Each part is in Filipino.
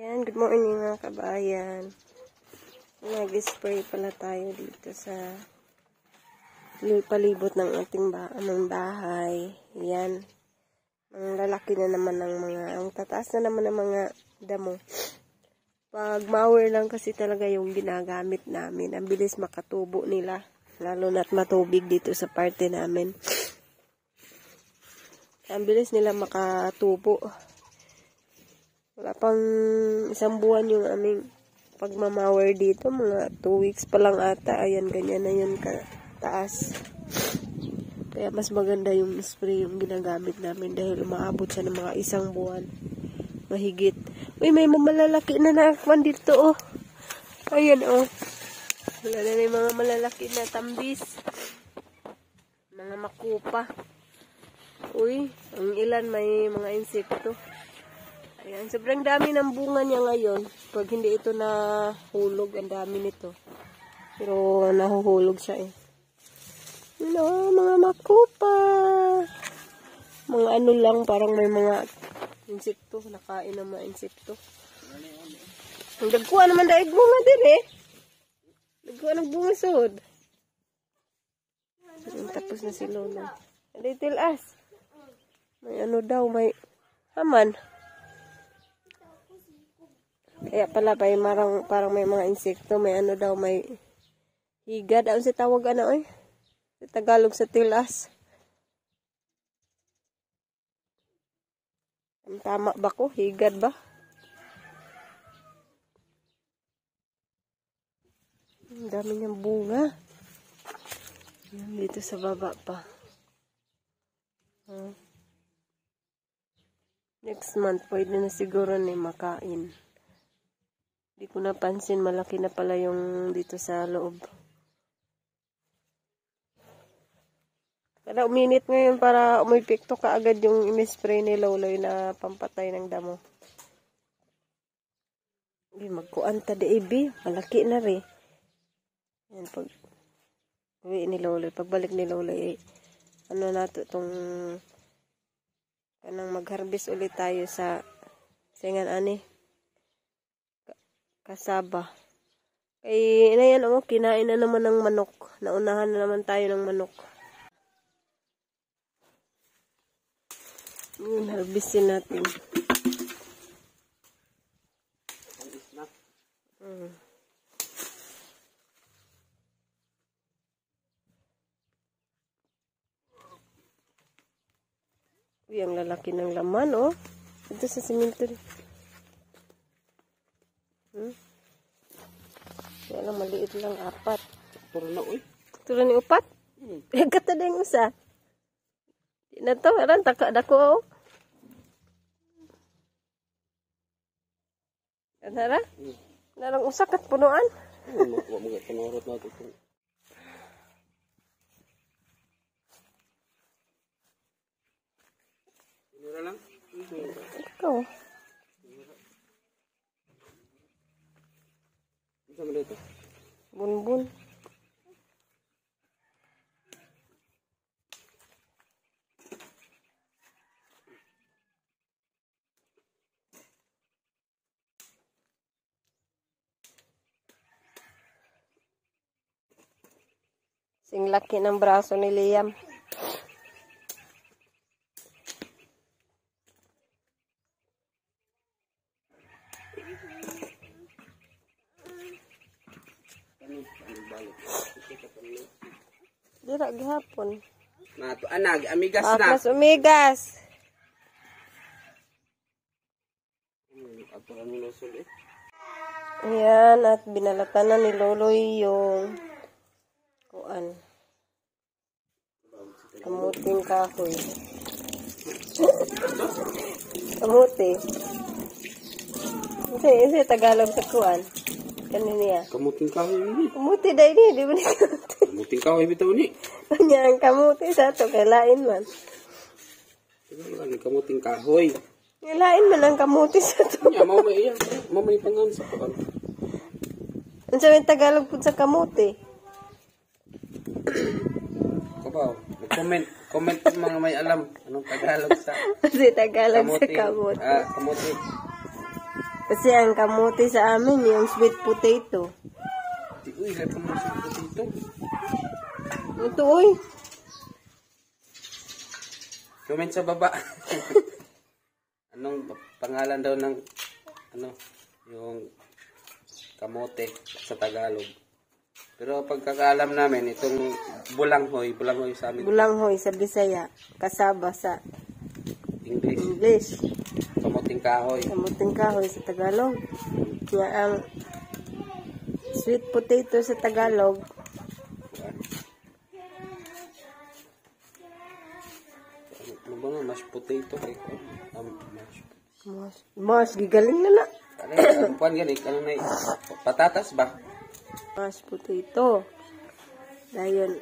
Yan, good morning mga kabayan. Nag-spray pala tayo dito sa palibot ng ating bahay. Yan. Ang lalaki na naman ng ang tataas na naman ng mga damo. Pag mower lang kasi talaga yung ginagamit namin. Ang bilis makatubo nila. Lalo na't matubig dito sa parte namin. Ang bilis nila makatubo. Wala pang isang buwan yung aming pagmamawer dito. Mga 2 weeks pa lang ata. Ayan, ganyan na yun kataas. Kaya mas maganda yung spray yung ginagamit namin dahil umaabot siya ng mga 1 buwan. Mahigit. Uy, may malalaki na nakakwan dito, oh. Ayan, oh. Wala na yung mga malalaki na tambis. Mga makupa. Uy, ang ilan may mga insekto. Ayan, sobrang dami ng bunga niya ngayon. Pag hindi ito nahulog, ang dami nito. Pero nahuhulog siya eh. Hello, mga makupa. Mga ano lang, parang may mga insekto. Nakain ng mga insekto. Ang dagkuha naman daig bunga din eh. Dagkuha ng bunga sod. Tapos na si Lolo. Little as. May ano daw, may haman. Kaya pala parang may mga insekto, may ano daw, may higad. Ano si tawag ano eh? Sa Tagalog sa tilas. Ang tama ba ko? Higad ba? Ang dami niyang bunga. Dito sa baba pa. Next month, pwede na siguro ni makain. Hindi ko napansin, malaki na pala yung dito sa loob. Kaya uminit ngayon para umipikto kaagad yung imispray ni Loloy na pampatay ng damo. Magkuanta de ibi, malaki na rin. Yan, pag uwi ni Loloy, pagbalik ni Loloy, ano nato itong kanang mag-harvest ulit tayo sa singan ani. Kasaba. Kaya na yan, oh, kinain na naman ng manok. Naunahan na naman tayo ng manok. Yun, harvestin natin. Uy, ang lalaki ng laman, oh. Ito sa simento. Kaya lang, maliit lang, 4. Turo na, uy. Turo ni 4? Kata na yung usa. Di na to, aran, takadako, oh. Kadara? Narang usa kat punuan. Huwag mga pangarot natin. Mura lang? Ikaw. Sama dito. Bunbun. Sing laki ng braso ni Liam. Dira gihapon. Nato anag amigas na. Mas umigas. Ato kami lusol eh. Ayan, at binalatan na ni Loloy yung kuan. Kamuting kahoy. Kamuti. Kasi Tagalog sa kuan. Kaniniya. Kamuting kahoy ni. Kamuti dahil ni, di ba ni kamuti? Kamuting kahoy bitaw ni. Kanya ang kamuti sa ito, kailain man. Ano kamuting kahoy? Kailain man ang kamuti sa ito. Nya mao may iya, mao may pangan sa kuan. Ano sabihin Tagalog po sa kamuti? Kabaw, comment mga may alam anong Tagalog sa Kasi Tagalog sa kamuti. kamuti. Kamuti. Kasi ang kamuti sa amin, yung sweet potato. Uy, lahat mo sa dito. Ito, uy. Comment sa baba. Anong pangalan daw ng yung kamote sa Tagalog. Pero pagkakaalam namin, itong bulanghoy sa amin. Bulanghoy sa Bisaya, kasaba sa English. Kamuting kahoy. Kamuting kahoy sa Tagalog. Kaya ang sweet potato sa Tagalog, ano ba nga, mashed potato kay mas gigaling na na. ano puan gani, ano na patatas ba? Mashed potato. Dayon.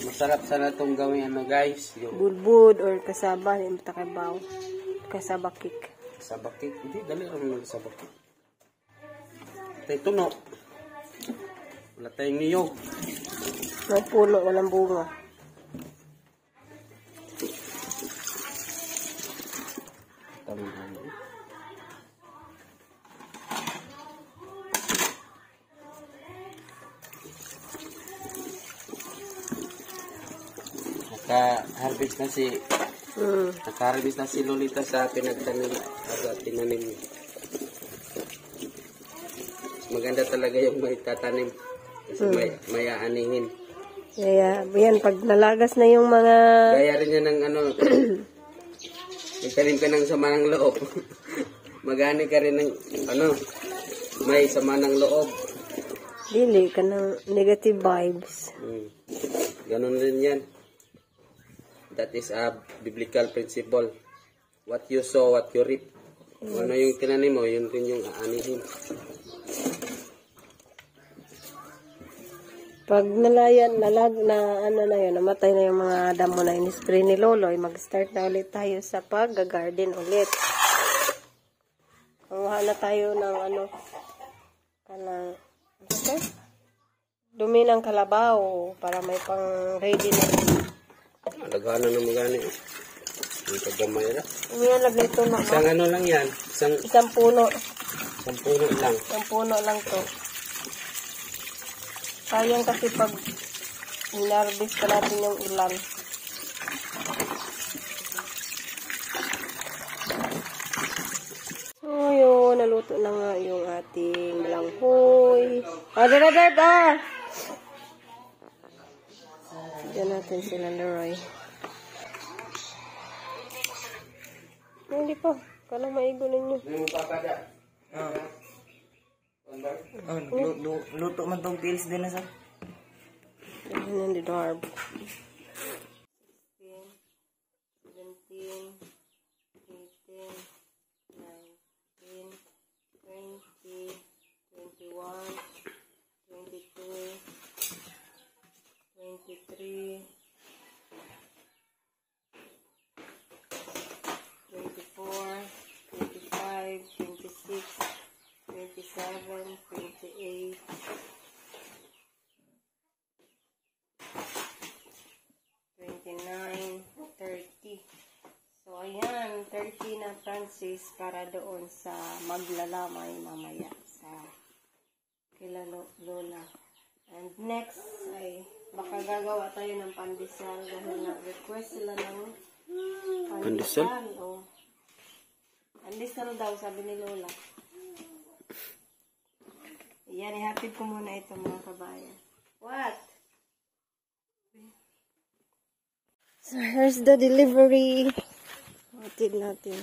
Masarap sana itong gawin guys. Yung Bulbud or kasaba, yung takabaw. Kasaba cake. sabakik. Hindi, dali rin sa sabakik. Ito no. Wala tayong niyog. May puno, walang bunga. Naka-harvest na si Lolita sa pinagtanim at tinanim niya. Maganda talaga yung may tatanim kasi may aanihin. Kaya, yan, pag nalagas na yung mga... Gaya rin yan ng nagtanim ka ng sama ng loob. Mag-aani ka rin ng may sama ng loob. Dili ka ng negative vibes. Ganon rin yan. That is a biblical principle. What you sow, what you reap. Ano yung tinanim mo, yun rin yung aanihin. Pag namatay na yung mga damo na in-spray ni Loloy, mag-start na ulit tayo sa pag-garden ulit. Kuha na tayo ng dumi ng kalabaw para may pang ready na. Alagana na magani. Yung kagamay na. Umiyalag na ito na. Isang lang yan. Isang puno. Isang puno lang. Isang puno lang to. Sayang kasi pag inarbis pa natin yung ulan. So, yun. Naluto na nga yung ating langhoy. Dar! Diyan natin sila, Leroy. Hindi pa. Kala maigo ninyo. Luto man tong pills din na sa. Yan di darb. 16, 17, 18, 19, 20, 21, 22, 23, 24, 25, 26, 27, 28, 29, 30. So, ayan, 30 na Francis para doon sa maglalamay mamaya sa kila Lola. And next ay baka gagawa tayo ng pandesal dahil na-request sila ng pandesal. O, pandesal daw, sabi ni Lola. Yan, ihatid ko muna ito mga kabayan. What? So, here's the delivery. Hatid natin.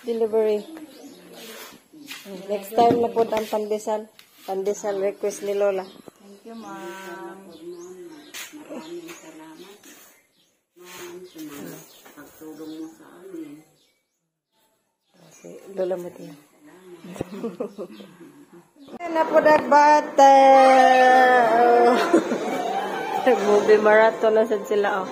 Delivery. Next time na po ang pandesal. Pandesal request ni Lola. Thank you, ma'am. Maraming salamat. Ma'am, sa pagtulong mo sa amin. Si Lola mo din. Na po nagbata. Movie marathon na sad sila, oh.